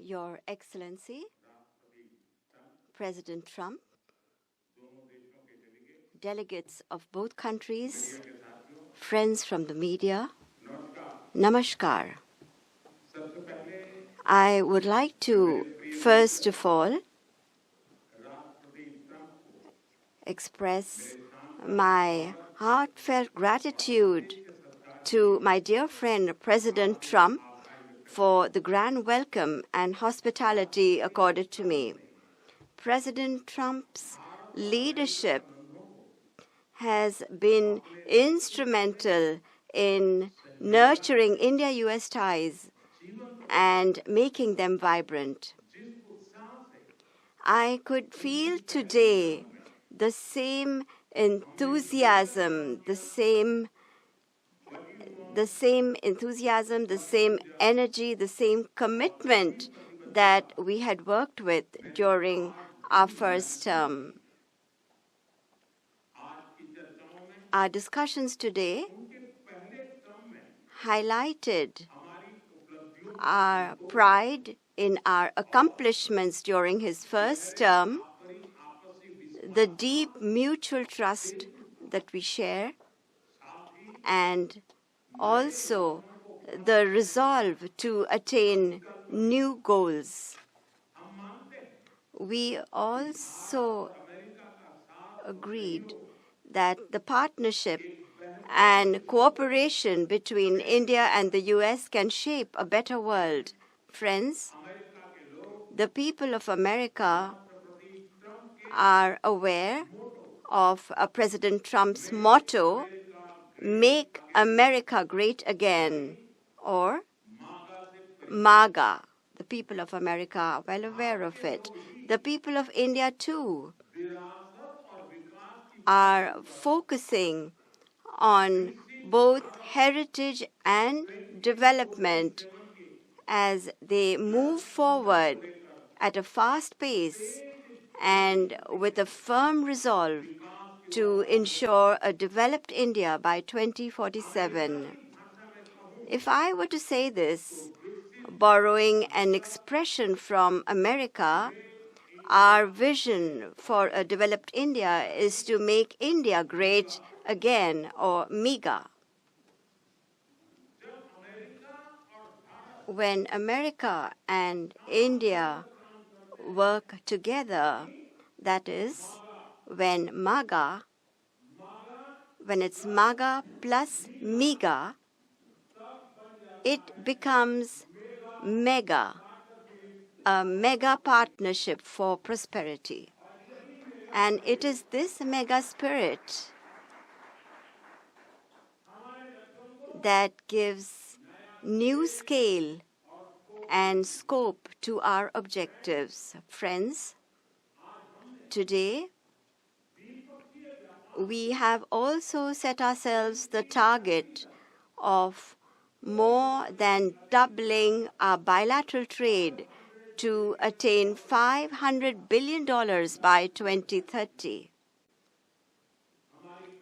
Your Excellency, President Trump, delegates of both countries, friends from the media, Namaskar. I would like to, first of all, express my heartfelt gratitude to my dear friend, President Trump, for the grand welcome and hospitality accorded to me. President Trump's leadership has been instrumental in nurturing India-US ties and making them vibrant. I could feel today the same enthusiasm, the same enthusiasm, the same energy, the same commitment that we had worked with during our first term. Our discussions today highlighted our pride in our accomplishments during his first term, the deep mutual trust that we share, and also the resolve to attain new goals. We also agreed that the partnership and cooperation between India and the US can shape a better world. Friends, the people of America are aware of President Trump's motto, "Make America Great Again," or MAGA. The people of America are well aware of it. The people of India, too, are focusing on both heritage and development as they move forward at a fast pace and with a firm resolve to ensure a developed India by 2047. If I were to say this, borrowing an expression from America, our vision for a developed India is to make India great again, or MEGA. When America and India work together, that is, when it's MAGA plus MEGA, it becomes MEGA, a mega partnership for prosperity. And it is this mega spirit that gives new scale and scope to our objectives. Friends, today we have also set ourselves the target of more than doubling our bilateral trade to attain $500 billion by 2030.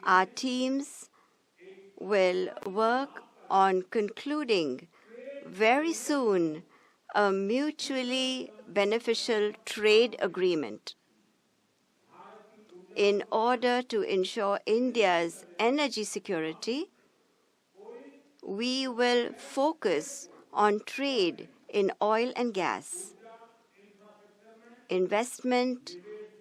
Our teams will work on concluding very soon a mutually beneficial trade agreement in order to ensure India's energy security. We will focus on trade in oil and gas. Investment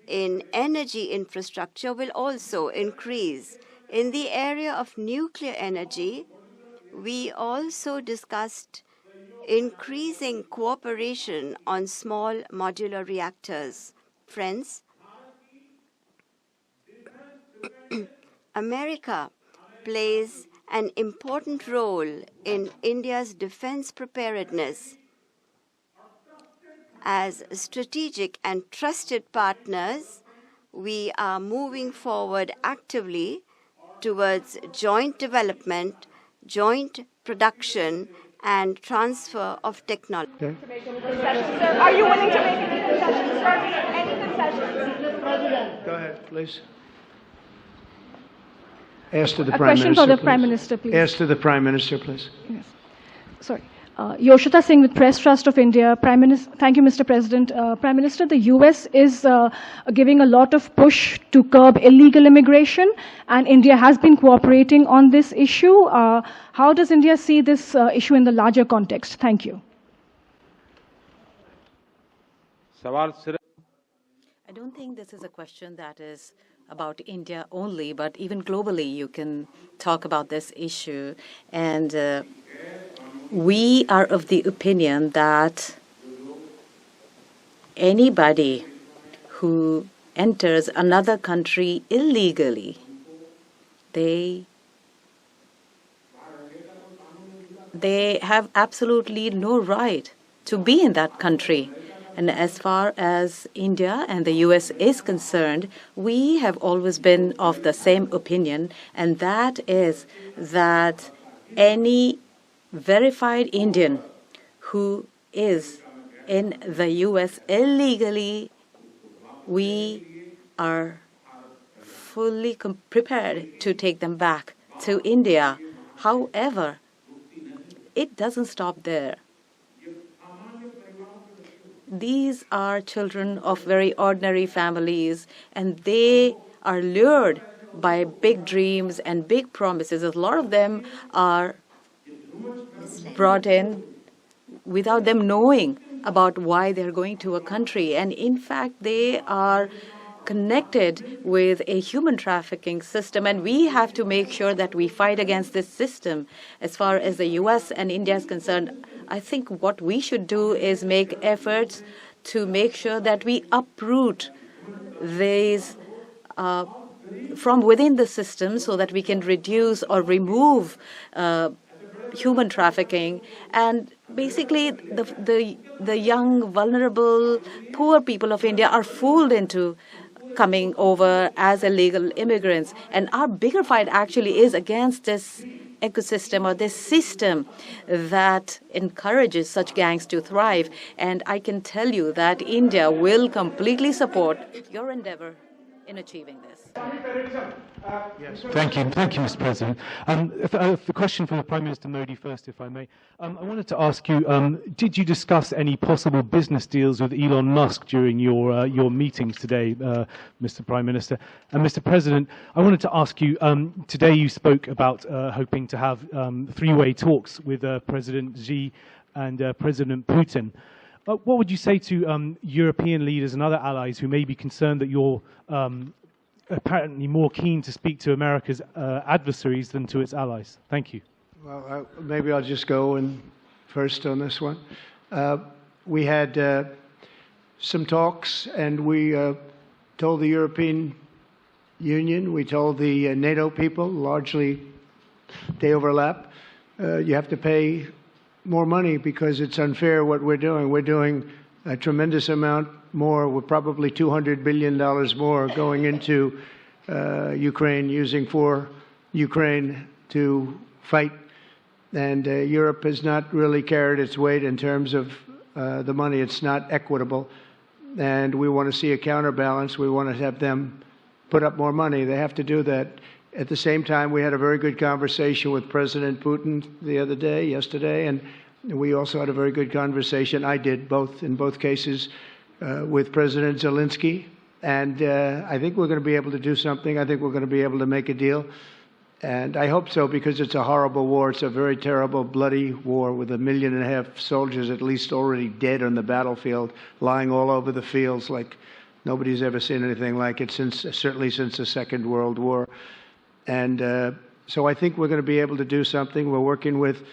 in energy infrastructure will also increase. In the area of nuclear energy, we also discussed increasing cooperation on small modular reactors. Friends, America plays an important role in India's defense preparedness. As strategic and trusted partners, we are moving forward actively towards joint development, joint production, and transfer of technology. Okay. Sir, are you willing to make any concessions, sir? Any concessions? Go ahead, please. Ask to the A Prime question Minister, for the please. Prime Minister, please. Ask to the Prime Minister, please. Yes. Sorry. Yoshita Singh with Press Trust of India. Prime Minister, thank you, Mr. President. Prime Minister, the US is giving a lot of push to curb illegal immigration, and India has been cooperating on this issue. How does India see this issue in the larger context? Thank you. I don't think this is a question that is about India only, but even globally you can talk about this issue. And we are of the opinion that anybody who enters another country illegally, they have absolutely no right to be in that country. And as far as India and the US is concerned, we have always been of the same opinion, and that is that any verified Indian who is in the US illegally, we are fully prepared to take them back to India. However, it doesn't stop there. These are children of very ordinary families, and they are lured by big dreams and big promises. A lot of them are brought in without them knowing about why they're going to a country. And in fact, they are connected with a human trafficking system, and we have to make sure that we fight against this system. As far as the US and India is concerned, I think what we should do is make efforts to make sure that we uproot these from within the system so that we can reduce or remove human trafficking. And basically, the young, vulnerable, poor people of India are fooled into coming over as illegal immigrants. And our bigger fight actually is against this ecosystem or this system that encourages such gangs to thrive. And I can tell you that India will completely support your endeavor in achieving this. Yes, thank you, Mr. President. The question for Prime Minister Modi first, if I may. I wanted to ask you: did you discuss any possible business deals with Elon Musk during your meetings today, Mr. Prime Minister? And Mr. President, I wanted to ask you: today you spoke about hoping to have three-way talks with President Xi and President Putin. What would you say to European leaders and other allies who may be concerned that you're apparently more keen to speak to America's adversaries than to its allies? Thank you. Well, maybe I'll just go in first on this one. We had some talks, and we told the European Union, we told the NATO people, largely they overlap, you have to pay more money because it's unfair what we're doing. We're doing a tremendous amount more. We're probably $200 billion more going into Ukraine, using for Ukraine to fight. And Europe has not really carried its weight in terms of the money. It's not equitable. And we want to see a counterbalance. We want to have them put up more money. They have to do that. At the same time, we had a very good conversation with President Putin yesterday, and we also had a very good conversation. I did, in both cases, with President Zelensky. And I think we're going to be able to do something. I think we're going to be able to make a deal. And I hope so, because it's a horrible war. It's a very terrible, bloody war with 1.5 million soldiers at least already dead on the battlefield, lying all over the fields like nobody's ever seen anything like it, certainly since the Second World War. And so I think we're going to be able to do something. We're working with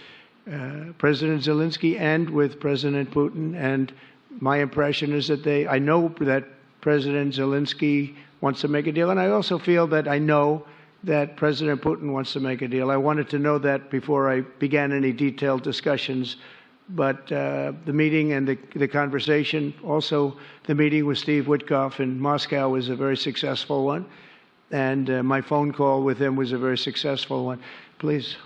President Zelensky and with President Putin. And my impression is that I know that President Zelensky wants to make a deal. And I also feel that I know that President Putin wants to make a deal. I wanted to know that before I began any detailed discussions. But the meeting and the conversation, also the meeting with Steve Witkoff in Moscow, was a very successful one. And my phone call with him was a very successful one. Please.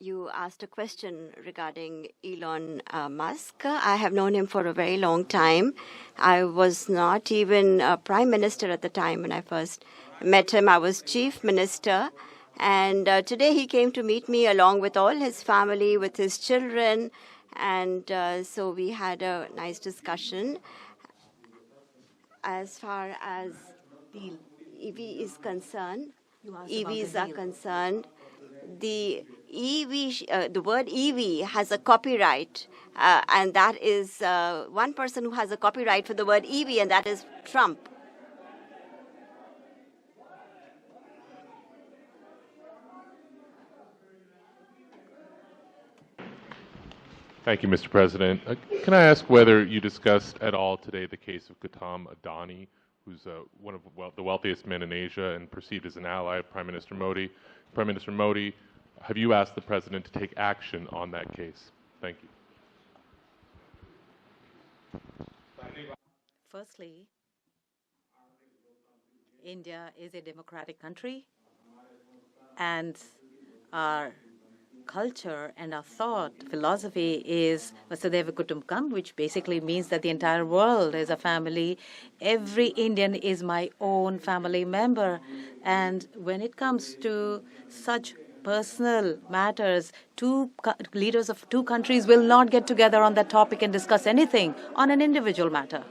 You asked a question regarding Elon Musk. I have known him for a very long time. I was not even a prime minister at the time when I first met him. I was chief minister. And today he came to meet me along with all his family, with his children. And so we had a nice discussion. As far as the EV is concerned, EVs are concerned, the the word EV has a copyright, and that is one person who has a copyright for the word EV, and that is Trump. Thank you, Mr. President. Can I ask whether you discussed at all today the case of Gautam Adani, who's one of the wealthiest men in Asia and perceived as an ally of Prime Minister Modi? Prime Minister Modi, have you asked the President to take action on that case? Thank you. Firstly, India is a democratic country, and our culture and our thought philosophy is Vasudhaiva Kutumbakam, which basically means that the entire world is a family. Every Indian is my own family member. And when it comes to such personal matters, leaders of two countries will not get together on that topic and discuss anything on an individual matter.